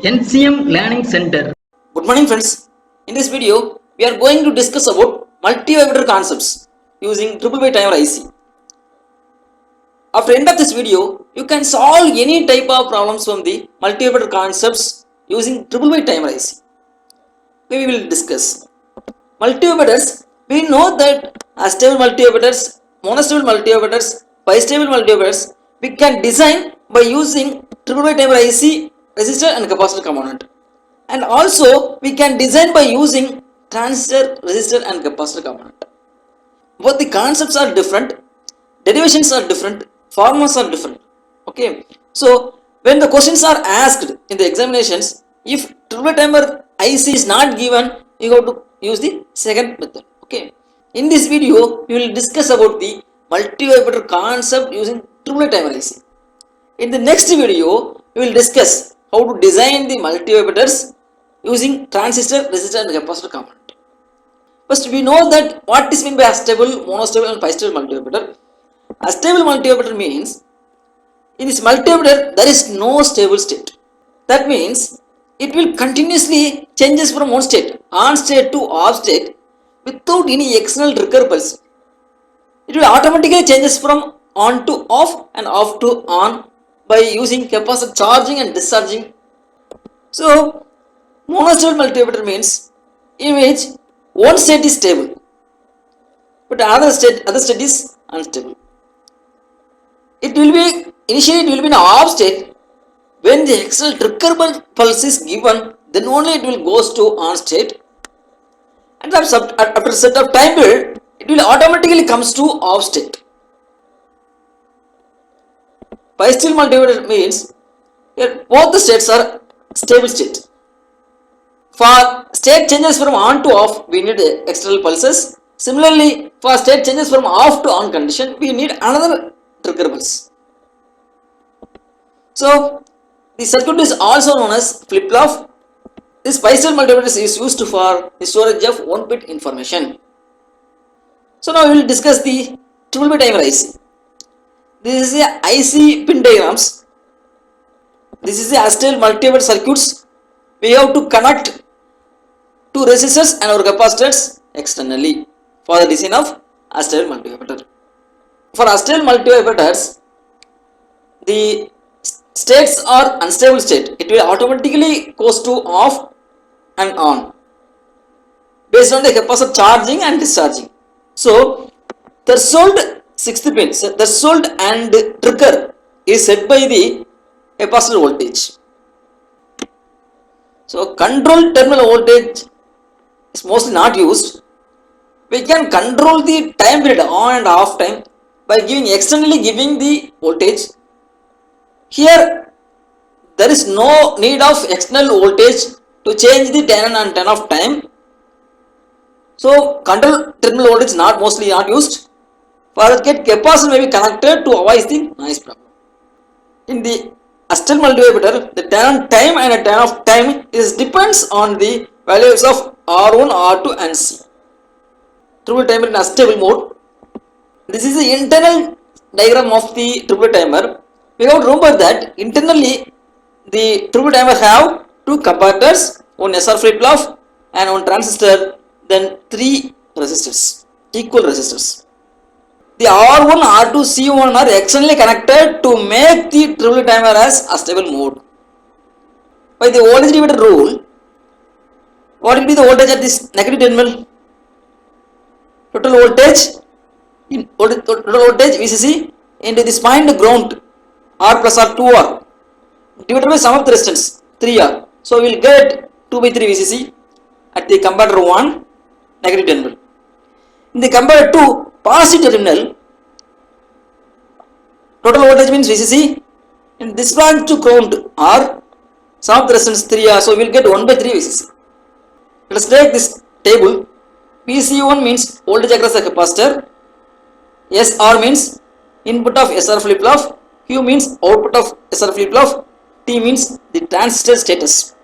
NCM Learning Center. Good morning friends. In this video, we are going to discuss about multivibrator concepts using triple by timer IC. After end of this video, you can solve any type of problems from the multivibrator concepts using triple by timer IC. We will discuss multivibrators. We know that astable multivibrators, monostable multivibrators, bistable multivibrators we can design by using triple by timer IC resistor and capacitor component. And also we can design by using transistor, resistor and capacitor component. Both the concepts are different, derivations are different, formulas are different. Okay, so when the questions are asked in the examinations, if triple timer IC is not given, you have to use the second method. Okay, in this video we will discuss about the multivibrator concept using triple timer IC. In the next video we will discuss how to design the multivibrators using transistor, resistor and capacitor component. First, we know that what is meant by astable, monostable and bistable multivibrator. Astable multivibrator means in this multivibrator there is no stable state. That means it will continuously changes from one state, on state to off state, without any external trigger pulse. It will automatically changes from on to off and off to on by using capacitor charging and discharging. So monostable multivibrator means in which one state is stable but other state is unstable. It will be initially it will be in off state. When the external trigger pulse is given, then only it will goes to on state, and after a set of time period it will automatically comes to off state. Bistable multivibrator means here both the states are stable state. For state changes from on to off, we need external pulses. Similarly, for state changes from off to on condition, we need another trigger pulse. So the circuit is also known as flip-flop. This bistable multivibrator is used for the storage of 1-bit information. So now we will discuss the triple by timer IC. This is the IC pin diagrams. This is the astable multivibrator circuits. We have to connect two resistors and our capacitors externally for the design of astable multivibrator. For astable multivibrators, the states are unstable state. It will automatically goes to off and on based on the capacitor charging and discharging. So threshold 6th pin, threshold and trigger is set by the capacitor voltage. So control terminal voltage is mostly not used. We can control the time period on and off time by externally giving the voltage. Here there is no need of external voltage to change the 10 and 10 of time. So control terminal voltage mostly not used. For that, capacitor may be connected to avoid the noise problem. In the astable multivibrator, the 10 time and 10 of time is depends on the values of R1, R2 and C. Triple timer in astable mode. This is the internal diagram of the triple timer. We have to remember that internally the triple timer have two comparators, one SR flip-flop and one transistor, then 3 resistors, equal resistors. The R1, R2, C1 are externally connected to make the triple timer as astable mode. By the voltage divider rule, what will be the voltage at this negative terminal? Total voltage VCC into this point ground R plus R 2R divided by sum of the resistance 3R. So we will get 2 by 3 VCC at the comparator 1 negative terminal. In the comparator 2 positive terminal, total voltage means VCC in this branch to ground R, sum of the resistance 3R. So we will get 1 by 3 VCC. Let us take this table. PC1 means voltage across the capacitor, SR means input of SR flip-flop, Q means output of SR flip-flop, T means the transistor status.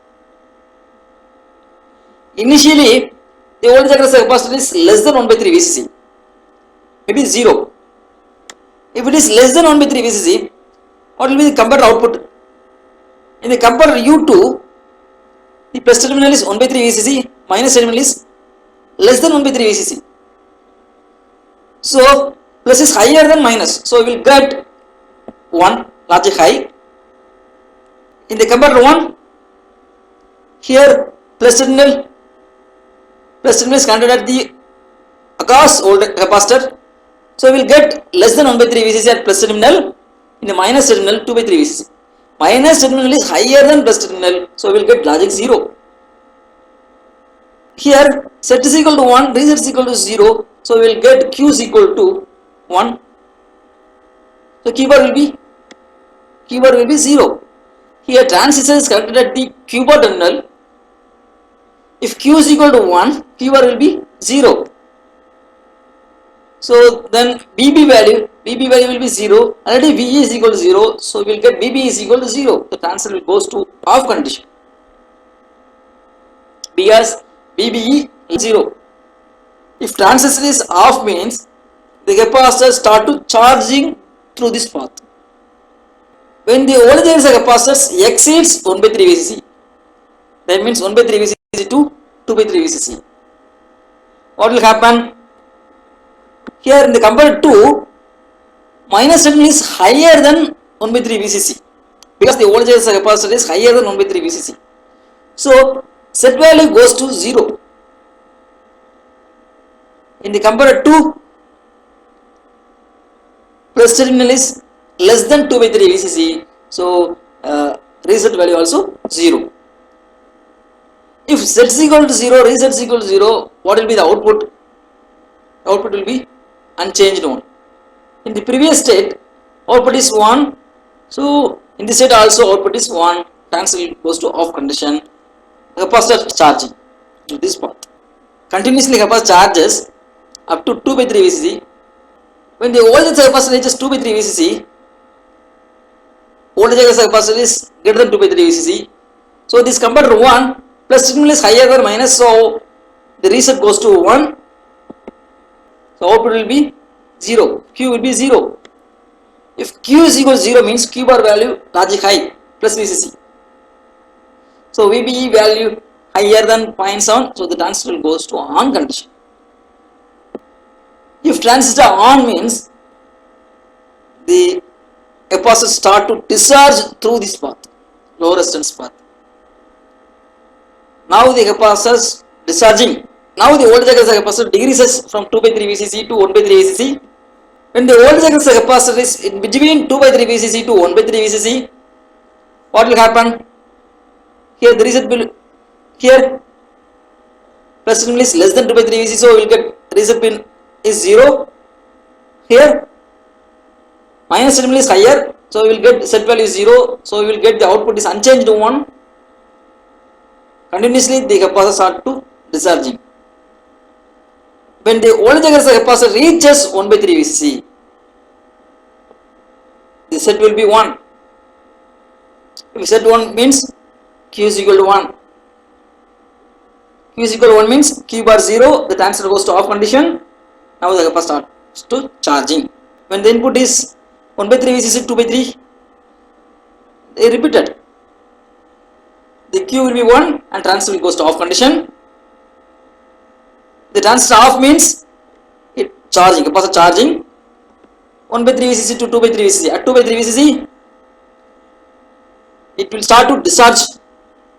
Initially, the voltage across the capacitor is less than 1 by 3 VCC. It is 0. If it is less than 1 by 3 VCC, what will be the comparator output? In the comparator U2, The plus terminal is 1 by 3 VCC, minus terminal is less than 1 by 3 VCC. So plus is higher than minus, so we will get 1 logic high. In the comparator 1, here plus terminal is connected at the across voltage capacitor, so we will get less than 1 by 3 VCC at plus terminal. In the minus terminal 2 by 3 VCC. Minus terminal is higher than plus terminal, so we will get logic 0. Here set is equal to 1, reset is equal to 0, so we will get Q is equal to 1. So Q bar will be 0. Here transistor is connected at the Q bar terminal. If Q is equal to 1, Q bar will be 0. So then BB value will be 0. Already VE is equal to 0, so we will get BB is equal to 0. The transistor will goes to off condition because BBE is 0. If transistor is off means the capacitor start to charging through this path. When the voltage of the capacitor exceeds 1 by 3 VCC, that means 1 by 3 VCC to 2 by 3 VCC. What will happen? Here in the comparator 2, minus terminal is higher than 1 by 3 VCC because the voltage of the capacitor is higher than 1 by 3 VCC. So set value goes to 0. In the comparator 2, plus terminal is less than 2 by 3 VCC, so reset value also 0. If Z is equal to 0, reset is equal to 0, what will be the output? Output will be unchanged one. In the previous state, output is 1, so in this state also output is 1, transistor goes to off condition, capacitor charging to this path. Continuously capacitor charges up to 2 by 3 VCC. When the voltage of the capacitor reaches 2 by 3 VCC, voltage of the capacitor is greater than 2 by 3 VCC. So this comparator 1, plus terminal is higher than minus, so the reset goes to 1. So output will be 0, Q will be 0. If Q is equal to 0 means Q bar value logic high plus VCC. So VBE value higher than 0.7, so the transistor goes to on condition. If transistor on means the capacitor start to discharge through this path, low resistance path. Now the capacitor is discharging. Now the voltage of the capacitor decreases from 2 by 3 VCC to 1 by 3 VCC. When the voltage of the capacitor is in between 2 by 3 VCC to 1 by 3 VCC, what will happen? Here the reset will, here plus terminal is less than 2 by 3 VCC, so we will get reset pin is 0. Here minus terminal is higher, so we will get set value is 0, so we will get the output is unchanged to 1. Continuously the capacitor start to discharging. When the voltage of the capacitor reaches 1 by 3 VCC, the set will be 1. If set 1 means Q is equal to 1. Q is equal to 1 means Q bar 0, the transistor goes to off condition. Now the capacitor starts to charging. When the input is 1 by 3 VCC, 2 by 3, they repeated. The Q will be 1 and transistor goes to off condition. The transistor off means it charging, capacitor charging 1 by 3 VCC to 2 by 3 VCC. At 2 by 3 VCC, it will start to discharge.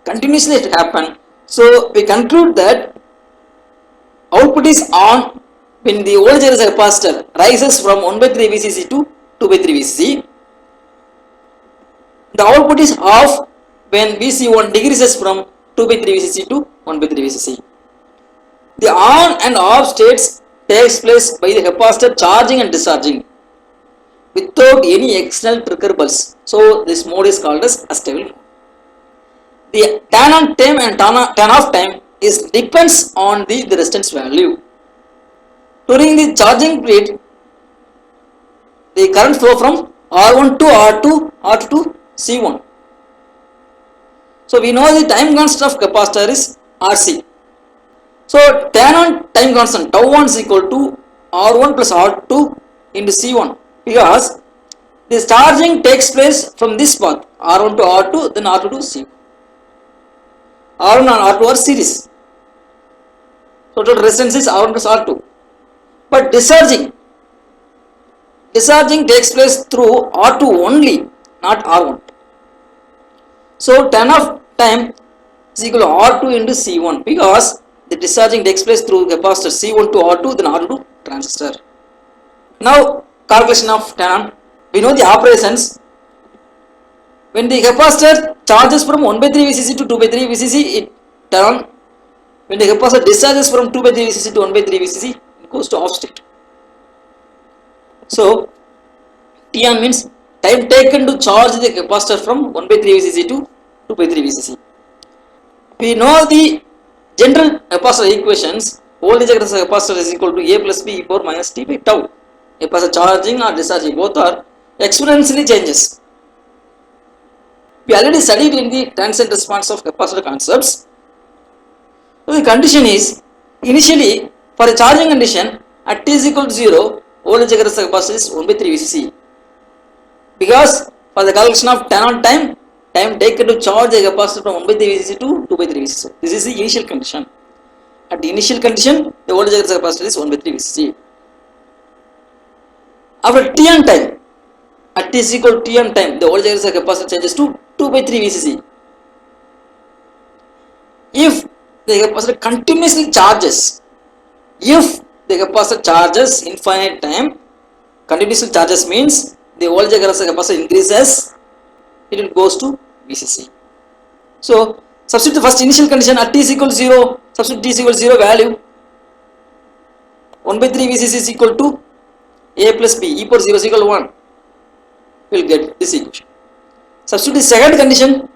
Continuously it happen. So we conclude that output is on when the voltage of the capacitor rises from 1 by 3 VCC to 2 by 3 VCC. The output is off when VC1 decreases from 2 by 3 VCC to 1 by 3 VCC. The on and off states takes place by the capacitor charging and discharging without any external trigger pulse. So this mode is called as astable mode. The tan on time and tan off time is depends on the resistance value. During the charging period, the current flow from R1 to R2, R2 to C1. So we know the time constant of capacitor is RC. So tan on time constant tau 1 is equal to R1 plus R2 into C1 because this charging takes place from this path R1 to R2, then R2 to C1. R1 and R2 are series. So total resistance is R1 plus R2. But discharging takes place through R2 only, not R1. So tan of time is equal to R2 into C1 because the discharging takes place through capacitor C1 to R2, then R2 to transistor. Now calculation of tan. We know the operations. When the capacitor charges from 1 by 3 VCC to 2 by 3 VCC, it turn. When the capacitor discharges from 2 by 3 VCC to 1 by 3 VCC, it goes to off state. So T1 means time taken to charge the capacitor from 1 by 3 VCC to 2 by 3 VCC. We know the general capacitor equations. Voltage across the capacitor is equal to A plus B e power minus T by tau. Capacitor charging or discharging both are exponentially changes. We already studied in the TANCET response of capacitor concepts. So the condition is initially for a charging condition at t is equal to 0, voltage across the capacitor is 1 by 3 VCC. Because for the calculation of tan on time taken to charge the capacitor from 1 by 3 VCC to 2 by 3 VCC. So this is the initial condition. At the initial condition, the voltage across the capacitor is 1 by 3 VCC. After t on time, at t is equal to t on time, the voltage across the capacitor changes to 2 by 3 VCC. If the capacitor continuously charges, infinite time, continuously charges means the voltage across the capacitor increases, it will goes to VCC. So substitute the first initial condition at t is equal to 0, substitute t is equal to 0 value, 1 by 3 VCC is equal to A plus B e power 0 is equal to 1. We will get this equation. Substitute the second condition,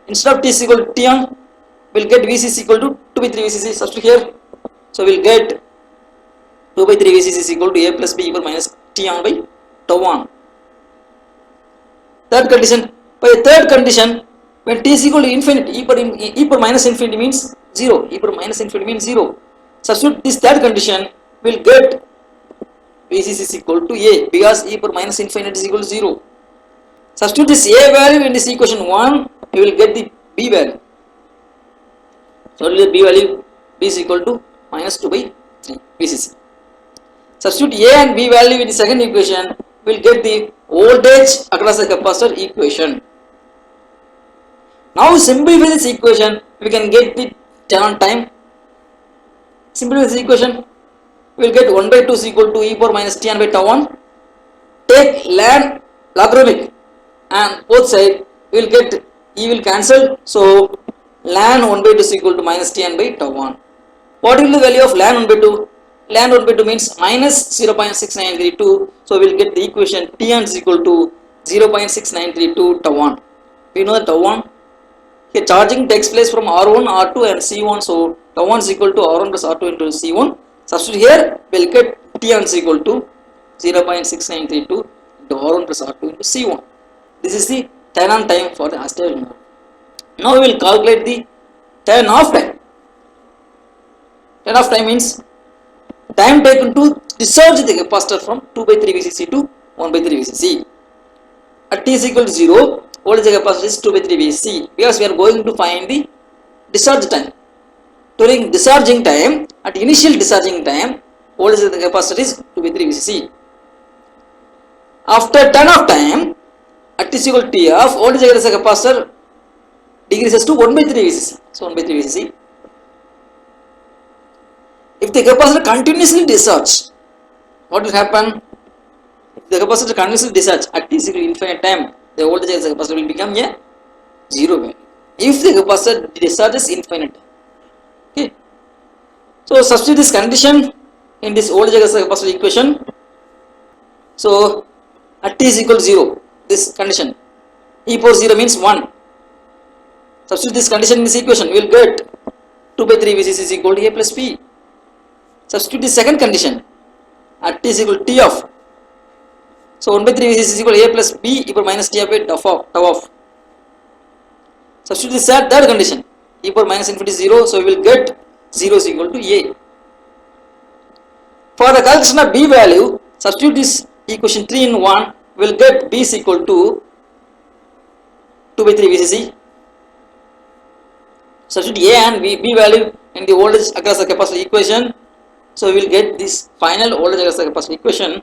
instead of t is equal to t on, we will get VCC equal to 2 by 3 VCC, substitute here. So we will get 2 by 3 VCC is equal to A plus B e power minus t on by tau on. Third condition, by the third condition, when t is equal to infinity, e power minus infinity means 0, e power minus infinity means 0. Substitute this third condition, we will get VCC is equal to A because e power minus infinity is equal to 0. Substitute this A value in this equation 1, we will get the B value. So the B value, B is equal to minus 2 by 3 VCC. Substitute A and B value in the second equation, we will get the voltage across the capacitor equation. Now simplify this equation, we can get the tan on time. Simplify this equation, we will get 1 by 2 is equal to e power minus t n by tau 1. Take ln logarithmic and both side we will get e will cancel. So ln 1 by 2 is equal to minus t n by tau 1. What will the value of ln 1 by 2? Ln 1 by 2 means minus 0.6932. So we will get the equation Tn is equal to 0.6932 tau 1. We know that tau 1, here charging takes place from R1, R2 and C1. So tau 1 is equal to R1 plus R2 into C1. Substitute here, we will get Tn is equal to 0.6932 into R1 plus R2 into C1. This is the tan on time for the astable mode. Now we will calculate the tan off time. Tan off time means time taken to discharge the capacitor from 2 by 3 VCC to 1 by 3 VCC. At t is equal to 0, voltage capacitor is 2 by 3 VCC because we are going to find the discharge time. During discharging time, at initial discharging time, voltage of the capacitor is 2 by 3 VCC. After tan off time, at t is equal to t off, voltage of the capacitor decreases to 1 by 3 VCC. So 1 by 3 VCC. If the capacitor continuously discharge, what will happen? If the capacitor continuously discharge at t is equal to infinite time, the voltage of the capacitor will become a 0 value. If the capacitor discharges infinite time. Okay. So substitute this condition in this voltage of the capacitor equation. So at t is equal to 0, this condition, e power 0 means 1. Substitute this condition in this equation, we will get 2 by 3 VCC is equal to A plus B. Substitute the second condition at t is equal to t off. So 1 by 3 VCC is equal to A plus B e power minus t by tau off. Substitute the third condition, e power minus infinity is 0. So we will get 0 is equal to A. For the calculation of B value, substitute this equation 3 in 1, we will get B is equal to 2 by 3 VCC. substitute A and B value in the voltage across the capacitor equation. So we will get this final voltage across the capacitor equation.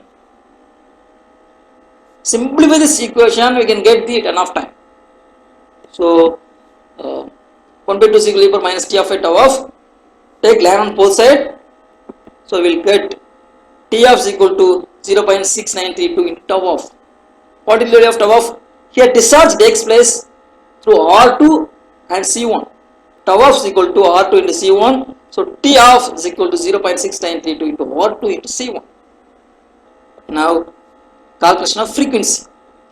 Simplify this equation, we can get the turn off time. So 1 by 2 is equal to minus T of a tau of, take ln on both side. So we will get T of is equal to 0.6932 into tau of. What is the value of tau of? Here discharge takes place through R2 and C1. Tau of is equal to R2 into C1. So T of is equal to 0.6932 into R2 into C1. Now calculation of frequency.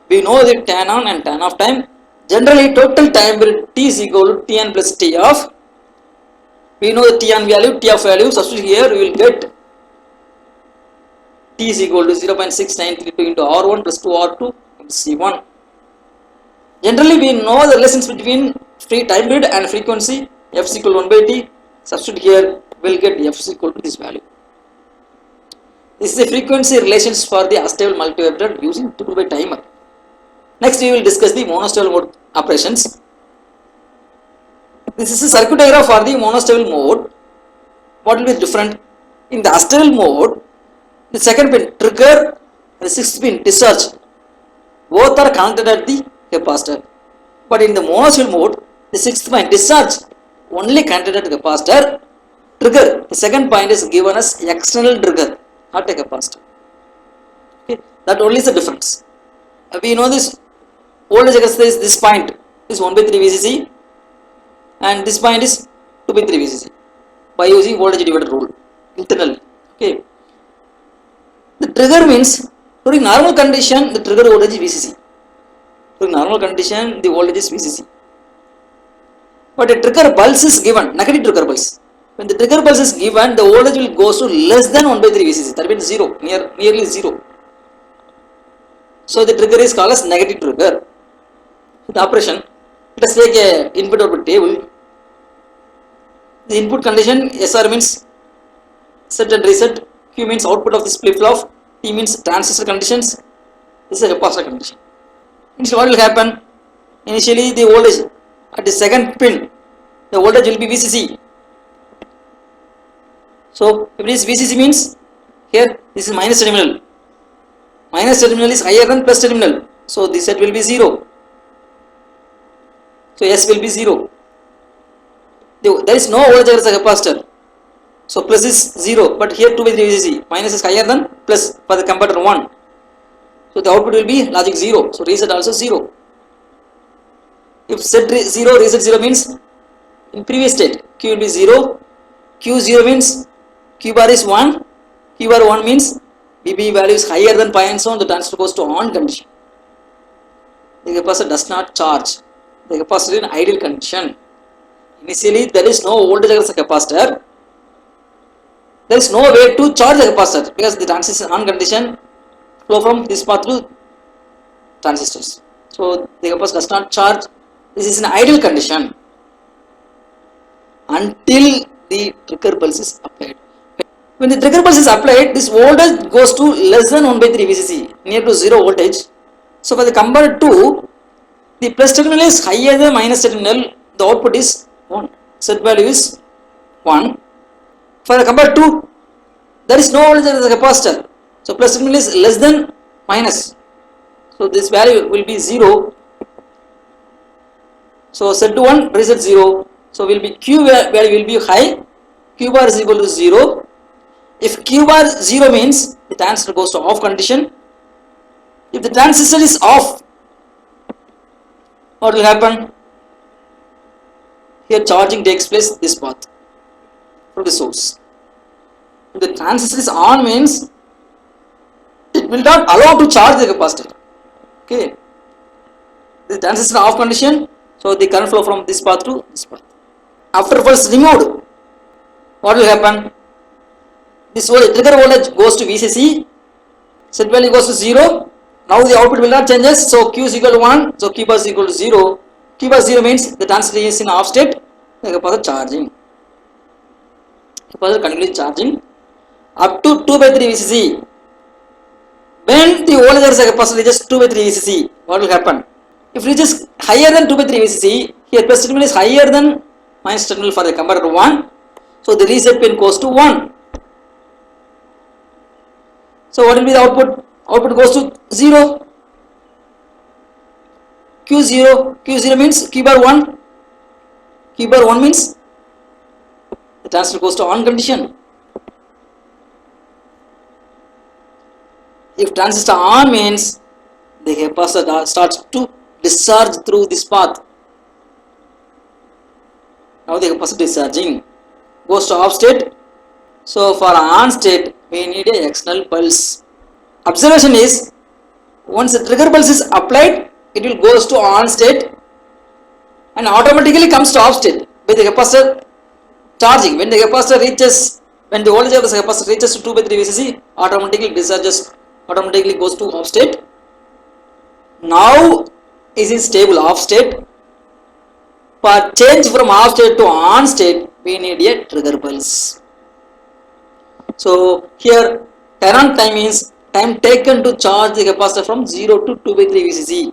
We know the tan on and tan off time. Generally total time period T is equal to Tn plus T off. We know the Tn value, T off value. Substitute here, we will get T is equal to 0.6932 into R1 plus 2R2 into C1. Generally we know the relations between free time period and frequency. F is equal to 1 by T. Substitute here, we will get F is equal to this value. This is the frequency relations for the astable multivibrator using 2 by timer. Next we will discuss the monostable mode operations. This is a circuit diagram for the monostable mode. What will be different? In the astable mode, the second pin trigger and the sixth pin discharge both are connected at the capacitor. But in the monostable mode, the sixth pin discharge only connected at the capacitor. Trigger, the second point is given as external trigger, not a capacitor. Okay, that only is the difference. We know this voltage across this point is 1 by 3 VCC and this point is 2 by 3 VCC by using voltage divider rule internally. Okay. The trigger means during normal condition the trigger voltage is VCC. During normal condition the voltage is VCC. But a trigger pulse is given, negative trigger pulse. When the trigger pulse is given, the voltage will go to less than 1 by 3 VCC. That means 0, nearly 0. So the trigger is called as negative trigger. The operation, let us take a input output table. The input condition SR means set and reset, Q means output of this flip flop, T means transistor conditions, this is a capacitor condition. Initially what will happen? Initially the voltage at the second pin, the voltage will be VCC. So if it is VCC means here this is minus terminal. Minus terminal is higher than plus terminal. So this set will be 0. So S will be 0. There is no voltage as a capacitor. So plus is 0. But here 2 by 3 VCC. Minus is higher than plus for the comparator 1. So the output will be logic 0. So reset also 0. If set 0, reset 0 means in previous state Q will be 0. Q0 means Q bar is 1. Q bar 1 means VB value is higher than pi and so on, the transistor goes to on condition. The capacitor does not charge. The capacitor is in ideal condition. Initially there is no voltage across the capacitor. There is no way to charge the capacitor because the transistor is on condition, flow from this path to transistors. So the capacitor does not charge. This is an ideal condition until the trigger pulse is applied. When the trigger pulse is applied, this voltage goes to less than 1 by 3 VCC, near to 0 voltage. So for the comparator 2, the plus terminal is higher than minus terminal, the output is 1, set value is 1. For the comparator 2, there is no voltage as a capacitor, so plus terminal is less than minus, so this value will be 0. So set to 1, reset 0, so will be Q value will be high, Q bar is equal to 0. If Q bar 0 means the transistor goes to off condition. If the transistor is off, what will happen? Here charging takes place this path from the source. If the transistor is on means it will not allow to charge the capacitor. Okay. The transistor off condition, so the current flow from this path to this path. After pulse removed, what will happen? This trigger voltage goes to VCC, set value goes to 0. Now the output will not changes, so Q is equal to 1, so Q bar is equal to 0. Q bar 0 means the transistor is in off state, the capacitor charging. Capacitor continuously charging up to 2 by 3 VCC. When the voltage of the capacitor reaches 2 by 3 VCC, what will happen? If it reaches higher than 2 by 3 VCC, here plus terminal is higher than minus terminal for the comparator 1. So the reset pin goes to 1. So what will be the output? Output goes to 0. Q0 means Q bar 1. Q bar 1 means the transistor goes to on condition. If transistor on means the capacitor starts to discharge through this path. Now the capacitor discharging goes to off state. So for on state we need a external pulse. Observation is once the trigger pulse is applied, it will goes to on state and automatically comes to off state with the capacitor charging. When the capacitor reaches, when the voltage of the capacitor reaches to 2 by 3 VCC, automatically discharges, automatically goes to off state. Now is in stable off state. For change from off state to on state, we need a trigger pulse. So here turn on time means time taken to charge the capacitor from 0 to 2 by 3 VCC.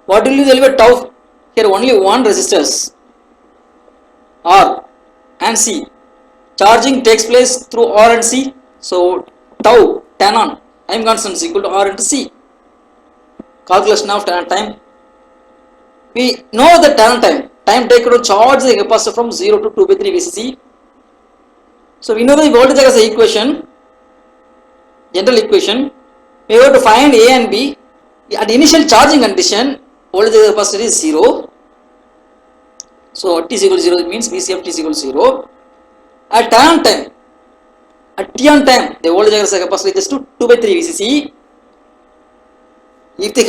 What will you deliver tau? Here only one resistors R and C. Charging takes place through R and C. So tau, turn on, time constant is equal to R into C. Calculation of turn on time. We know the turn on time. Time taken to charge the capacitor from 0 to 2 by 3 VCC. So we know the voltage as the equation, general equation. We have to find A and B. At initial charging condition, voltage of the capacitor is 0. So T is equal to 0 means VC of T is equal to 0. At turn on time, at T on time, the voltage of the capacitor is to 2 by 3 VCC. If the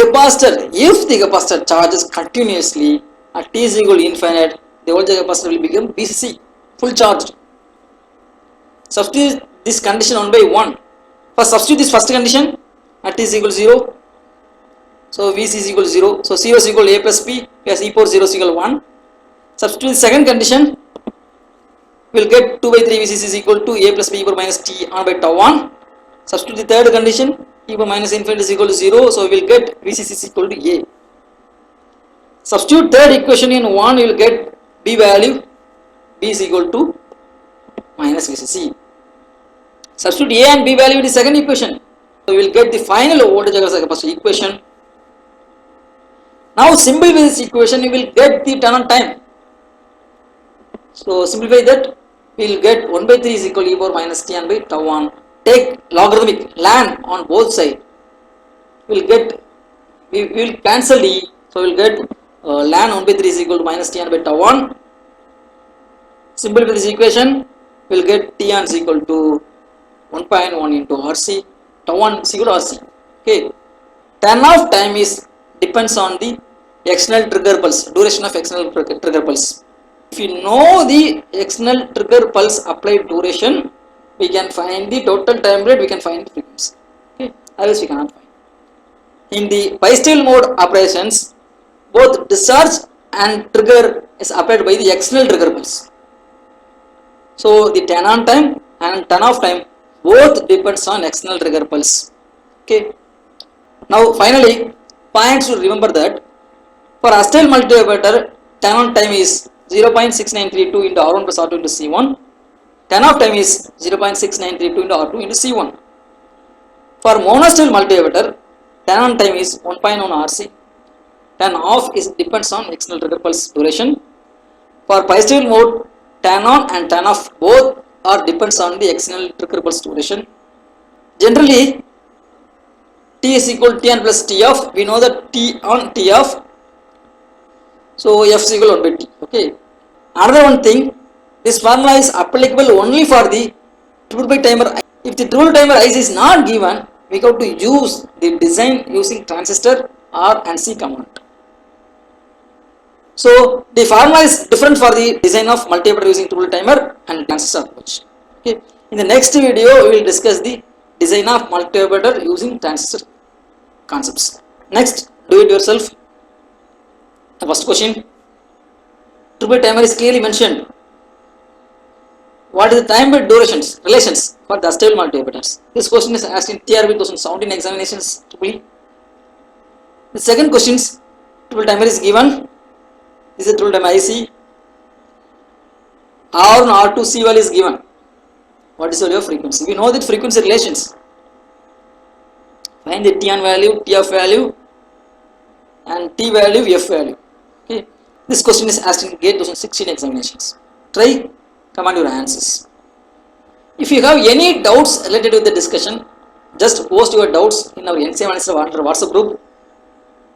capacitor charges continuously at T is equal to infinite, the voltage of the capacitor will become VCC, full charged. Substitute this condition 1 by 1. First substitute this first condition at T is equal to 0. So VC is equal to 0. So 0 is equal to A plus P plus E power 0 is equal to 1. Substitute the second condition. We will get 2 by 3 VCC is equal to A plus P power minus T on by tau 1. Substitute the third condition. E power minus infinity is equal to 0. So we will get VCC is equal to A. Substitute third equation in 1. We will get B value. B is equal to minus VCC. Substitute A and B value in the second equation. So we will get the final voltage of the capacitor equation. Now simplify this equation, you will get the turn on time. So simplify that, we will get 1 by 3 is equal to E power minus T n by tau 1. Take logarithmic ln on both sides. We will cancel E. So we will get ln 1 by 3 is equal to minus T n by tau 1. Simplify this equation, we will get T n is equal to 1.1 into RC. Tau 1 is equal to RC. Okay. Turn off time is depends on the external trigger pulse, duration of external trigger pulse. If you know the external trigger pulse applied duration, we can find the total time period, we can find the frequency. Okay, otherwise we cannot find. In the bistable mode operations, both discharge and trigger is applied by the external trigger pulse. So the turn on time and turn off time both depends on external trigger pulse. Okay. Now finally, points to remember that for Astable multivibrator, turn on time is 0.6932 into R1 plus R2 into C1. Turn off time is 0.6932 into R2 into C1. For Monostable multivibrator, turn on time is 1.1 RC. Turn off is depends on external trigger pulse duration. For bistable mode, turn on and turn off both are depends on the external trigger pulse duration. Generally, T is equal to Tn plus T off. We know that T on T off. So F is equal to 1 by T. Okay. Another one thing, this formula is applicable only for the triple by timer. If the triple timer IC is not given, we have to use the design using transistor R and C component. So the formula is different for the design of multivibrator using triple timer and transistor approach. Okay. In the next video, we will discuss the design of multivibrator using transistor concepts. Next, do it yourself. The first question, triple timer is clearly mentioned. What is the time bit durations relations for the Astable multivibrators? This question is asked in TRB 2017 examinations. The second question, triple timer is given. This is a triple timer IC. R and R2C value is given. What is the value of frequency? We know that frequency relations. Find the Tn value, Tf value, and T value, F value. Okay. This question is asked in GATE 2016 examinations. Try, comment your answers. If you have any doubts related with the discussion, just post your doubts in our NCM Learning WhatsApp group.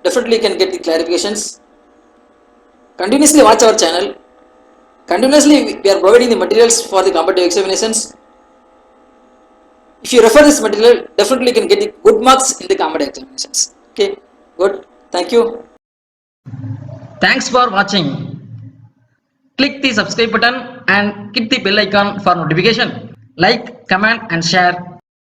Definitely you can get the clarifications. Continuously watch our channel. Continuously we are providing the materials for the competitive examinations. If you refer this material, definitely you can get the good marks in the competitive examinations. Okay, good. Thank you. Thanks for watching. Click the subscribe button and hit the bell icon for notification. Like, comment and share.